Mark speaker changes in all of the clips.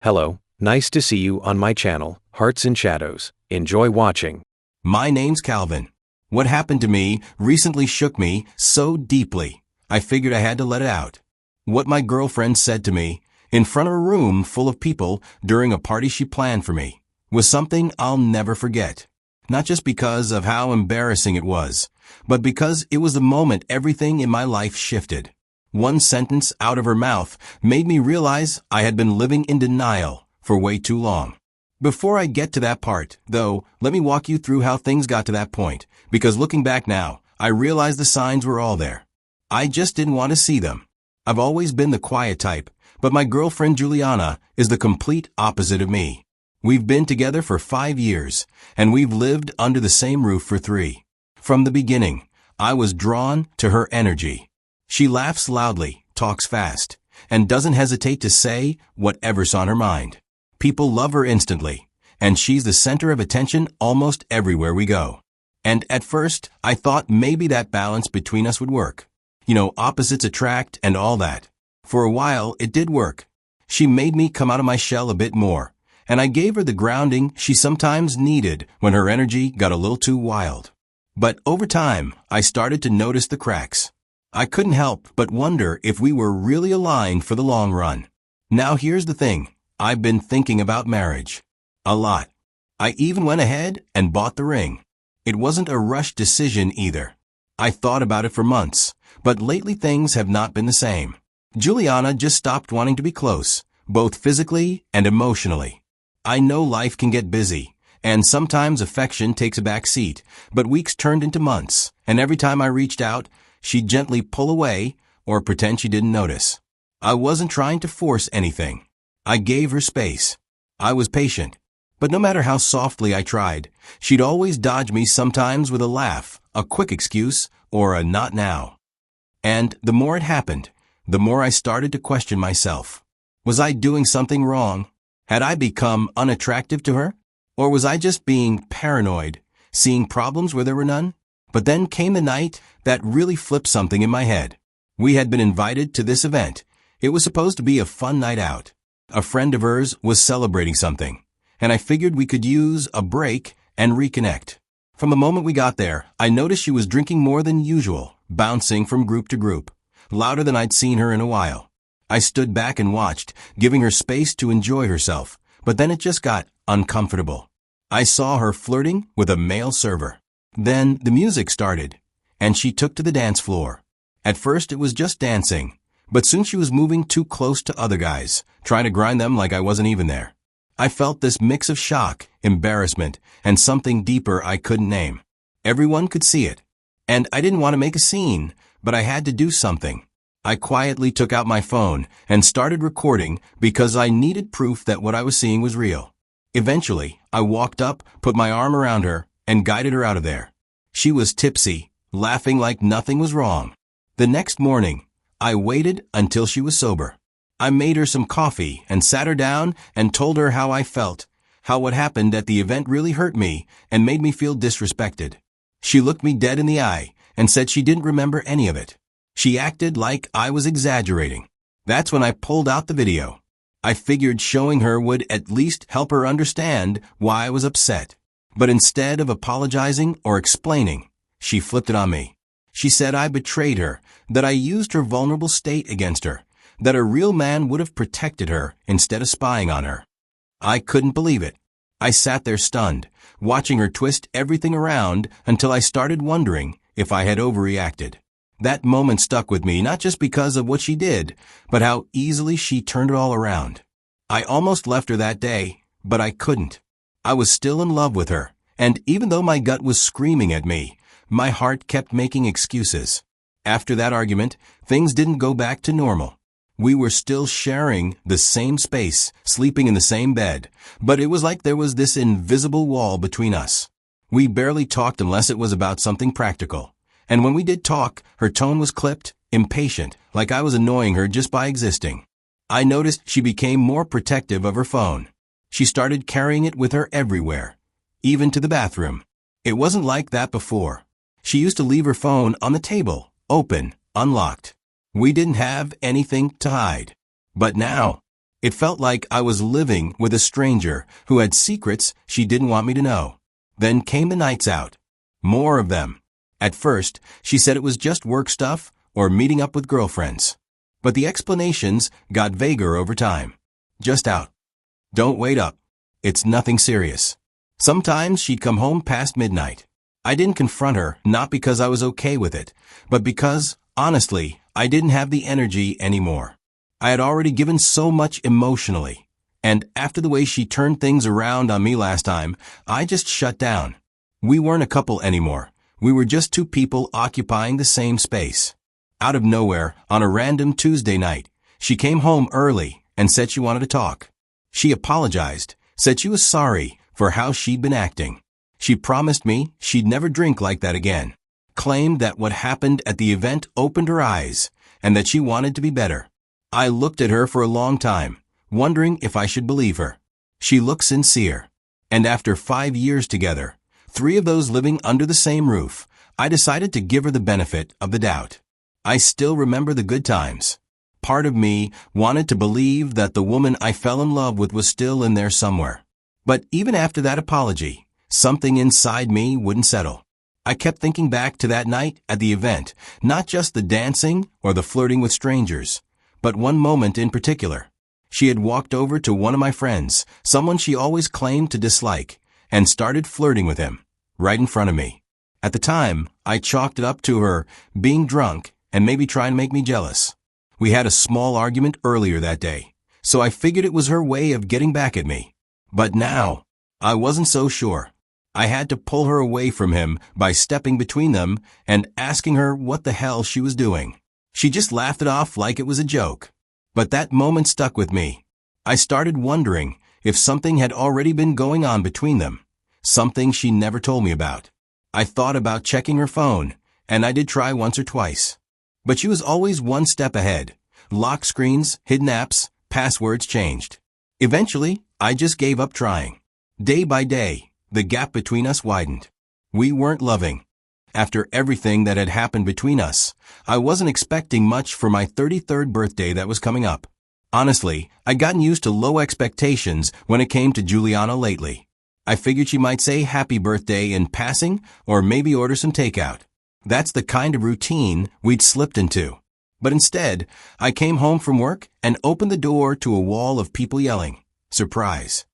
Speaker 1: Hello, nice to see you on my channel, Hearts and Shadows. Enjoy watching.
Speaker 2: My name's Calvin. What happened to me recently shook me so deeply, I figured I had to let it out. What my girlfriend said to me, in front of a room full of people during a party she planned for me, was something I'll never forget. Not just because of how embarrassing it was, but because it was the moment everything in my life shifted. One sentence out of her mouth made me realize I had been living in denial for way too long. Before I get to that part, though, let me walk you through how things got to that point, because looking back now, I realize the signs were all there. I just didn't want to see them. I've always been the quiet type, but my girlfriend Juliana is the complete opposite of me. We've been together for 5 years, and we've lived under the same roof for 3. From the beginning, I was drawn to her energy. She laughs loudly, talks fast, and doesn't hesitate to say whatever's on her mind. People love her instantly, and she's the center of attention almost everywhere we go. And at first, I thought maybe that balance between us would work. You know, opposites attract and all that. For a while, it did work. She made me come out of my shell a bit more, and I gave her the grounding she sometimes needed when her energy got a little too wild. But over time, I started to notice the cracks. I couldn't help but wonder if we were really aligned for the long run. Now here's the thing. I've been thinking about marriage. A lot. I even went ahead and bought the ring. It wasn't a rushed decision either. I thought about it for months, but lately things have not been the same. Juliana just stopped wanting to be close, both physically and emotionally. I know life can get busy, and sometimes affection takes a back seat, but weeks turned into months, and every time I reached out, she'd gently pull away or pretend she didn't notice. I wasn't trying to force anything. I gave her space. I was patient. But no matter how softly I tried, she'd always dodge me, sometimes with a laugh, a quick excuse, or a not now. And the more it happened, the more I started to question myself. Was I doing something wrong? Had I become unattractive to her? Or was I just being paranoid, seeing problems where there were none? But then came the night that really flipped something in my head. We had been invited to this event. It was supposed to be a fun night out. A friend of hers was celebrating something, and I figured we could use a break and reconnect. From the moment we got there, I noticed she was drinking more than usual, bouncing from group to group, louder than I'd seen her in a while. I stood back and watched, giving her space to enjoy herself, but then it just got uncomfortable. I saw her flirting with a male server. Then the music started, and she took to the dance floor. At first it was just dancing, but soon she was moving too close to other guys, trying to grind them like I wasn't even there. I felt this mix of shock, embarrassment, and something deeper I couldn't name. Everyone could see it, and I didn't want to make a scene, but I had to do something. I quietly took out my phone and started recording because I needed proof that what I was seeing was real. Eventually, I walked up, put my arm around her, and guided her out of there. She was tipsy, laughing like nothing was wrong. The next morning, I waited until she was sober. I made her some coffee and sat her down and told her how I felt, how what happened at the event really hurt me and made me feel disrespected. She looked me dead in the eye and said she didn't remember any of it. She acted like I was exaggerating. That's when I pulled out the video. I figured showing her would at least help her understand why I was upset. But instead of apologizing or explaining, she flipped it on me. She said I betrayed her, that I used her vulnerable state against her, that a real man would have protected her instead of spying on her. I couldn't believe it. I sat there stunned, watching her twist everything around until I started wondering if I had overreacted. That moment stuck with me, not just because of what she did, but how easily she turned it all around. I almost left her that day, but I couldn't. I was still in love with her, and even though my gut was screaming at me, my heart kept making excuses. After that argument, things didn't go back to normal. We were still sharing the same space, sleeping in the same bed, but it was like there was this invisible wall between us. We barely talked unless it was about something practical. And when we did talk, her tone was clipped, impatient, like I was annoying her just by existing. I noticed she became more protective of her phone. She started carrying it with her everywhere, even to the bathroom. It wasn't like that before. She used to leave her phone on the table, open, unlocked. We didn't have anything to hide. But now, It felt like I was living with a stranger who had secrets she didn't want me to know. Then came the nights out. More of them. At first, she said it was just work stuff or meeting up with girlfriends. But the explanations got vaguer over time. Just out. Don't wait up. It's nothing serious. Sometimes she'd come home past midnight. I didn't confront her, not because I was okay with it, but because, honestly, I didn't have the energy anymore. I had already given so much emotionally. And after the way she turned things around on me last time, I just shut down. We weren't a couple anymore. We were just two people occupying the same space. Out of nowhere, on a random Tuesday night, she came home early and said she wanted to talk. She apologized, said she was sorry for how she'd been acting. She promised me she'd never drink like that again, claimed that what happened at the event opened her eyes, and that she wanted to be better. I looked at her for a long time, wondering if I should believe her. She looked sincere. And after 5 years together, 3 of those living under the same roof, I decided to give her the benefit of the doubt. I still remember the good times. Part of me wanted to believe that the woman I fell in love with was still in there somewhere. But even after that apology, something inside me wouldn't settle. I kept thinking back to that night at the event, not just the dancing or the flirting with strangers, but one moment in particular. She had walked over to one of my friends, someone she always claimed to dislike, and started flirting with him, right in front of me. At the time, I chalked it up to her being drunk and maybe trying to make me jealous. We had a small argument earlier that day, so I figured it was her way of getting back at me. But now, I wasn't so sure. I had to pull her away from him by stepping between them and asking her what the hell she was doing. She just laughed it off like it was a joke. But that moment stuck with me. I started wondering if something had already been going on between them, something she never told me about. I thought about checking her phone, and I did try once or twice. But she was always one step ahead. Lock screens, hidden apps, passwords changed. Eventually, I just gave up trying. Day by day, the gap between us widened. We weren't loving. After everything that had happened between us, I wasn't expecting much for my 33rd birthday that was coming up. Honestly, I'd gotten used to low expectations when it came to Juliana lately. I figured she might say happy birthday in passing or maybe order some takeout. That's the kind of routine we'd slipped into. But instead, I came home from work and opened the door to a wall of people yelling, "Surprise."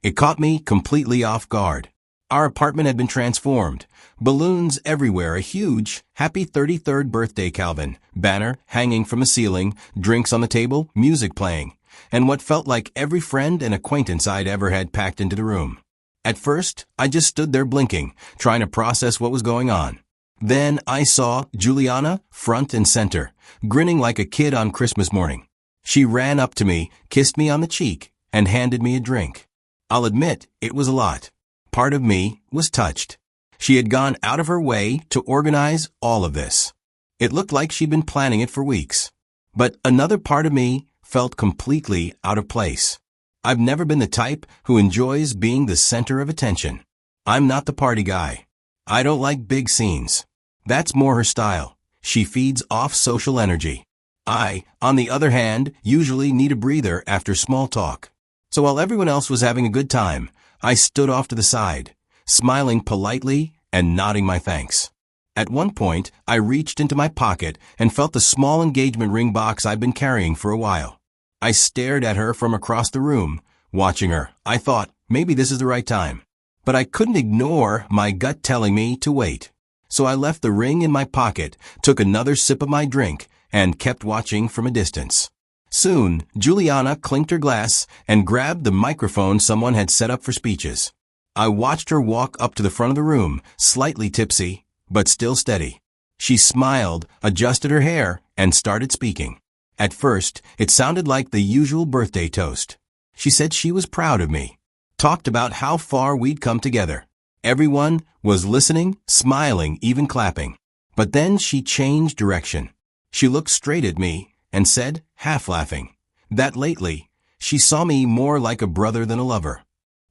Speaker 2: It caught me completely off guard. Our apartment had been transformed. Balloons everywhere, a huge happy 33rd birthday Calvin banner hanging from the ceiling, drinks on the table, music playing, and what felt like every friend and acquaintance I'd ever had packed into the room. At first, I just stood there blinking, trying to process what was going on. Then I saw Juliana front and center, grinning like a kid on Christmas morning. She ran up to me, kissed me on the cheek, and handed me a drink. I'll admit, it was a lot. Part of me was touched. She had gone out of her way to organize all of this. It looked like she'd been planning it for weeks. But another part of me felt completely out of place. I've never been the type who enjoys being the center of attention. I'm not the party guy. I don't like big scenes. That's more her style. She feeds off social energy. I, on the other hand, usually need a breather after small talk. So while everyone else was having a good time, I stood off to the side, smiling politely and nodding my thanks. At one point, I reached into my pocket and felt the small engagement ring box I'd been carrying for a while. I stared at her from across the room. Watching her, I thought, maybe this is the right time. But I couldn't ignore my gut telling me to wait. So I left the ring in my pocket, took another sip of my drink, and kept watching from a distance. Soon, Juliana clinked her glass and grabbed the microphone someone had set up for speeches. I watched her walk up to the front of the room, slightly tipsy, but still steady. She smiled, adjusted her hair, and started speaking. At first, it sounded like the usual birthday toast. She said she was proud of me, talked about how far we'd come together. Everyone was listening, smiling, even clapping. But then she changed direction. She looked straight at me and said, half laughing, that lately, she saw me more like a brother than a lover.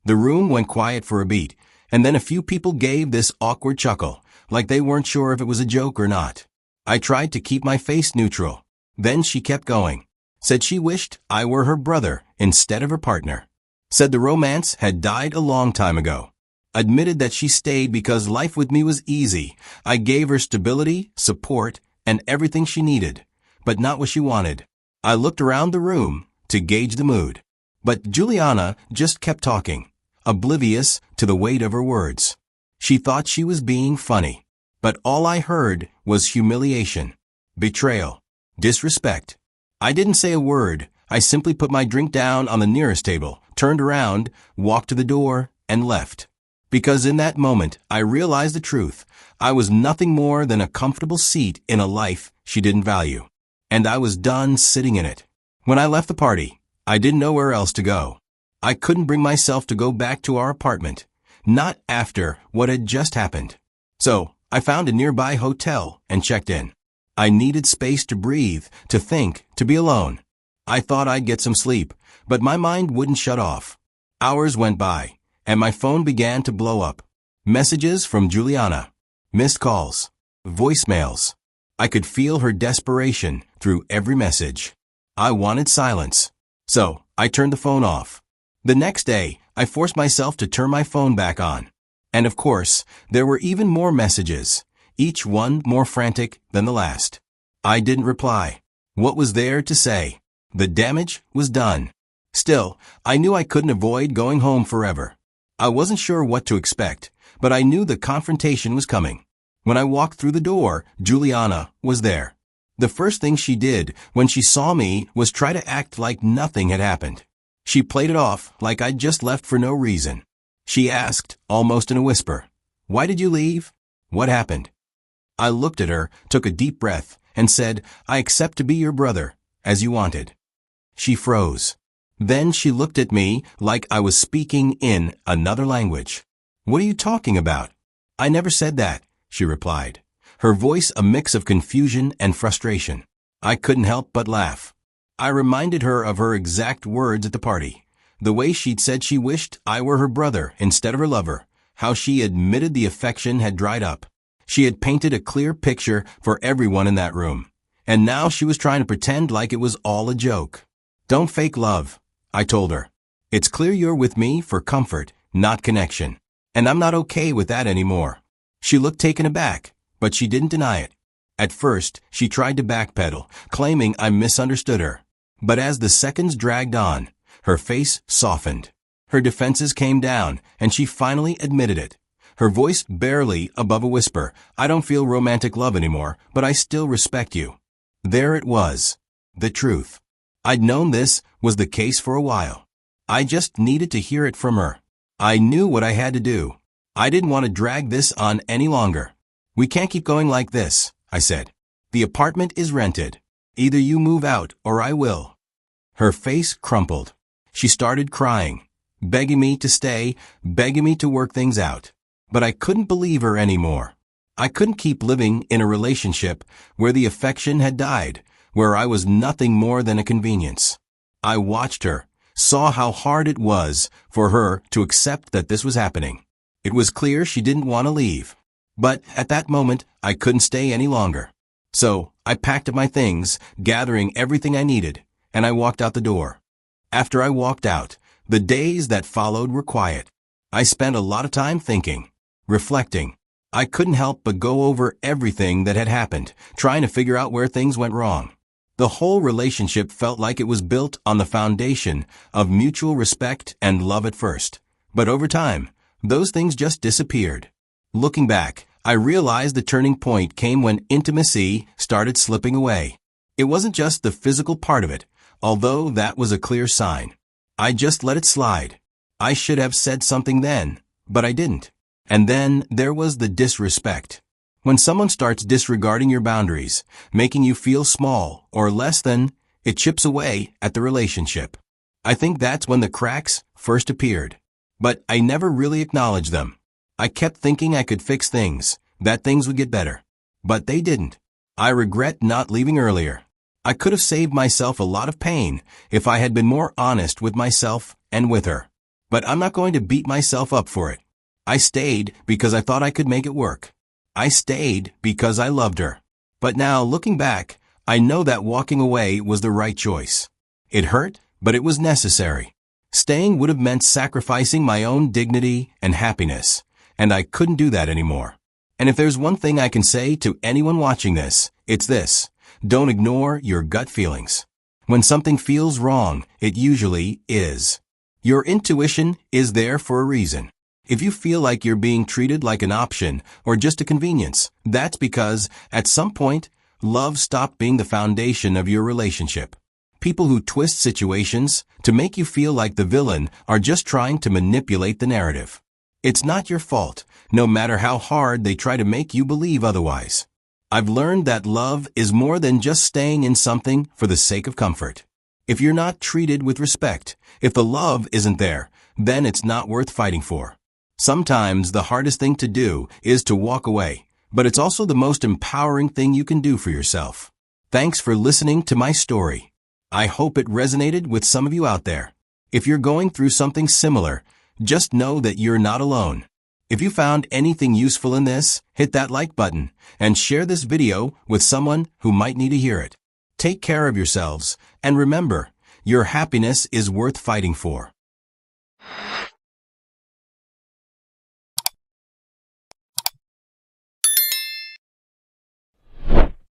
Speaker 2: The room went quiet for a beat, and then a few people gave this awkward chuckle, like they weren't sure if it was a joke or not. I tried to keep my face neutral. Then she kept going. Said she wished I were her brother instead of her partner. Said the romance had died a long time ago. Admitted that she stayed because life with me was easy. I gave her stability, support, and everything she needed, but not what she wanted. I looked around the room to gauge the mood. But Juliana just kept talking, oblivious to the weight of her words. She thought she was being funny, but all I heard was humiliation, betrayal, disrespect. I didn't say a word. I simply put my drink down on the nearest table, turned around, walked to the door, and left. Because in that moment, I realized the truth. I was nothing more than a comfortable seat in a life she didn't value. And I was done sitting in it. When I left the party, I didn't know where else to go. I couldn't bring myself to go back to our apartment, not after what had just happened. So, I found a nearby hotel and checked in. I needed space to breathe, to think, to be alone. I thought I'd get some sleep, but my mind wouldn't shut off. Hours went by, and my phone began to blow up. Messages from Juliana, missed calls, voicemails. I could feel her desperation through every message. I wanted silence, so I turned the phone off. The next day, I forced myself to turn my phone back on. And of course, there were even more messages, each one more frantic than the last. I didn't reply. What was there to say? The damage was done. Still, I knew I couldn't avoid going home forever. I wasn't sure what to expect, but I knew the confrontation was coming. When I walked through the door, Juliana was there. The first thing she did when she saw me was try to act like nothing had happened. She played it off like I'd just left for no reason. She asked, almost in a whisper, "Why did you leave? What happened?" I looked at her, took a deep breath, and said, "I accept to be your brother, as you wanted." She froze. Then she looked at me like I was speaking in another language. "What are you talking about?" "I never said that," she replied, her voice a mix of confusion and frustration. I couldn't help but laugh. I reminded her of her exact words at the party, the way she'd said she wished I were her brother instead of her lover, how she admitted the affection had dried up. She had painted a clear picture for everyone in that room, and now she was trying to pretend like it was all a joke. "Don't fake love," I told her. "It's clear you're with me for comfort, not connection, and I'm not okay with that anymore." She looked taken aback, but she didn't deny it. At first, she tried to backpedal, claiming I misunderstood her. But as the seconds dragged on, her face softened. Her defenses came down, and she finally admitted it. Her voice barely above a whisper, "I don't feel romantic love anymore, but I still respect you." There it was, the truth. I'd known this was the case for a while. I just needed to hear it from her. I knew what I had to do. I didn't want to drag this on any longer. "We can't keep going like this," I said. "The apartment is rented. Either you move out or I will." Her face crumpled. She started crying, begging me to stay, begging me to work things out. But I couldn't believe her anymore. I couldn't keep living in a relationship where the affection had died, where I was nothing more than a convenience. I watched her, saw how hard it was for her to accept that this was happening. It was clear she didn't want to leave. But at that moment, I couldn't stay any longer. So I packed up my things, gathering everything I needed, and I walked out the door. After I walked out, the days that followed were quiet. I spent a lot of time thinking, reflecting. I couldn't help but go over everything that had happened, trying to figure out where things went wrong. The whole relationship felt like it was built on the foundation of mutual respect and love at first. But over time, those things just disappeared. Looking back, I realized the turning point came when intimacy started slipping away. It wasn't just the physical part of it, although that was a clear sign. I just let it slide. I should have said something then, but I didn't. And then there was the disrespect. When someone starts disregarding your boundaries, making you feel small or less than, it chips away at the relationship. I think that's when the cracks first appeared. But I never really acknowledged them. I kept thinking I could fix things, that things would get better. But they didn't. I regret not leaving earlier. I could have saved myself a lot of pain if I had been more honest with myself and with her. But I'm not going to beat myself up for it. I stayed because I thought I could make it work. I stayed because I loved her. But now, looking back, I know that walking away was the right choice. It hurt, but it was necessary. Staying would have meant sacrificing my own dignity and happiness, and I couldn't do that anymore. And if there's one thing I can say to anyone watching this, it's this: don't ignore your gut feelings. When something feels wrong, it usually is. Your intuition is there for a reason. If you feel like you're being treated like an option or just a convenience, that's because, at some point, love stopped being the foundation of your relationship. People who twist situations to make you feel like the villain are just trying to manipulate the narrative. It's not your fault, no matter how hard they try to make you believe otherwise. I've learned that love is more than just staying in something for the sake of comfort. If you're not treated with respect, if the love isn't there, then it's not worth fighting for. Sometimes the hardest thing to do is to walk away, but it's also the most empowering thing you can do for yourself. Thanks for listening to my story. I hope it resonated with some of you out there. If you're going through something similar, just know that you're not alone. If you found anything useful in this, hit that like button and share this video with someone who might need to hear it. Take care of yourselves, and remember, your happiness is worth fighting for.